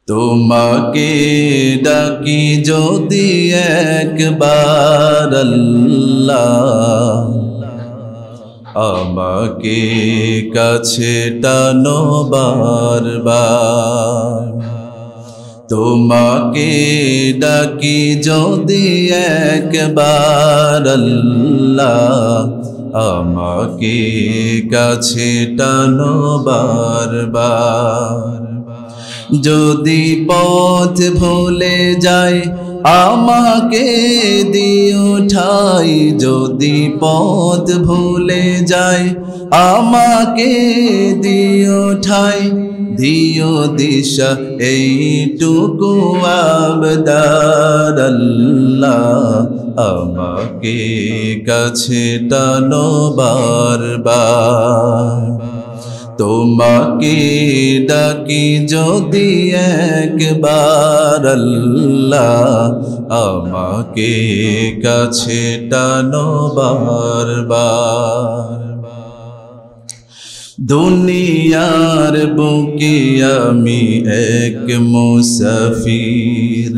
তোমাকে ডাকি যদি একবার আল্লাহ, আমাকে কাছে টানো বারবার। তোমাকে ডাকি যদি একবার আল্লাহ, আমাকে কাছে টানো বারবার। যদি পথ ভুলে যাই আমাকে দিও ঠাই, যদি পথ ভুলে যাই আমাকে দিও ঠাই। দিও দিশা এইটুকু আবদার আল্লাহ, আমাকে কাছে টানো বারবার। তোমাকে ডাকি যদি একবার আল্লাহ, আমাকে কাছে টানো বারবার। দুনিয়ার বুকে আমি এক মুসাফির,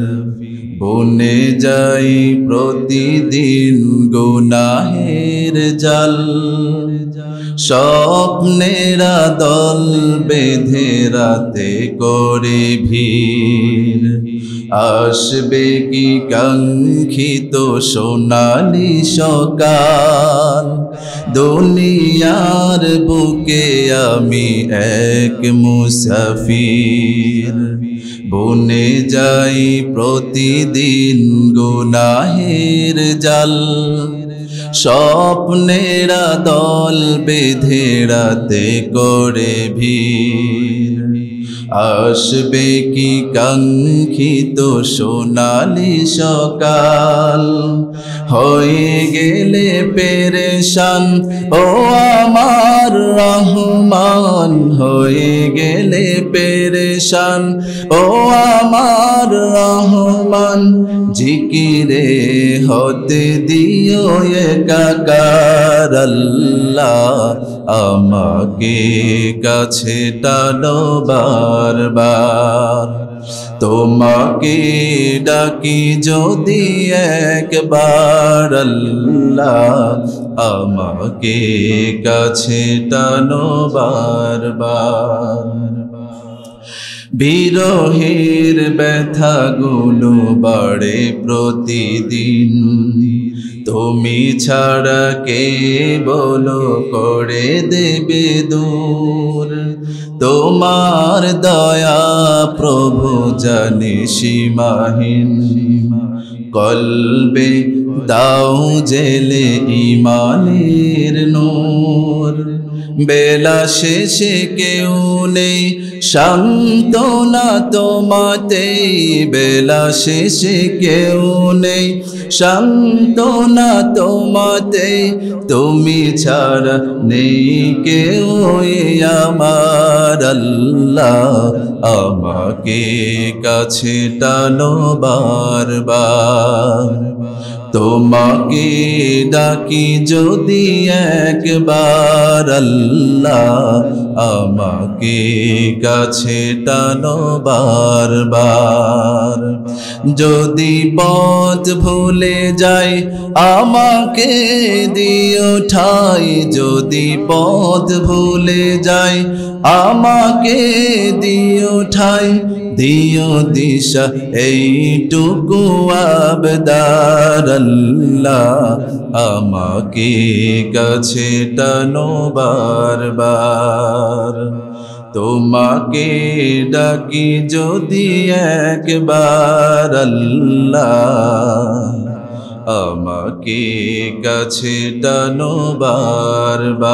বনে যাই প্রতিদিন গুনাহের জাল। স্বপ্নেরা দল বেঁধে রাতে করে ভিড়, আসবে কি কাঙ্ক্ষিত সোনালি সকাল। দুনিয়ার বুকে আমি এক মুসাফির, বনে যাই প্রতিদিন গুনাহের জাল। স্বপ্নেরা দল বেঁধে রাতে করে ভিড়, আসবে কি কাঙ্ক্ষিত সোনালি সকাল। হয়ে গেলে পেরেশান ও আমার রহমান, হয়ে গেলে পেরেশান ও আমার রহমান। জিকিরে হতে দিও একাকার আল্লাহ, আমাকে কাছে টানো বারবার। তোমাকে ডাকি যদি একবার আল্লাহ, আমাকে কাছে টানো বারবার। বিরহের ব্যথাগুলো বাড়ে প্রতিদিন, তুমি ছাড়া কে বলো করে দেবে দূর। তোমার দয়া প্রভু জানে সীমাহীন, কলবে দাও জেলে ইমানের নূর। বেলা শেষে কেউ নেই সান্ত্বনা তোমাতে, বেলা শেষে কেউ নেই সান্ত্বনা তোমাতে। তুমি ছাড়া নেই কেউ আমার আল্লাহ, আমাকে কাছে টানো বারবার। তোমাকে ডাকি যদি একবার আল্লাহ, আমাকে কাছে টানো বারবার। যদি পথ ভুলে যাই আমাকে দিও ঠাই, যদি পথ ভুলে যাই আমাকে দিও ঠাই। দিও দিশা এইটুকু আবদার আল্লাহ, আমাকে কাছে টানো বারবার। তোমাকে ডাকি যদি একবার আল্লাহ, আমাকে কাছে টানো বারবার।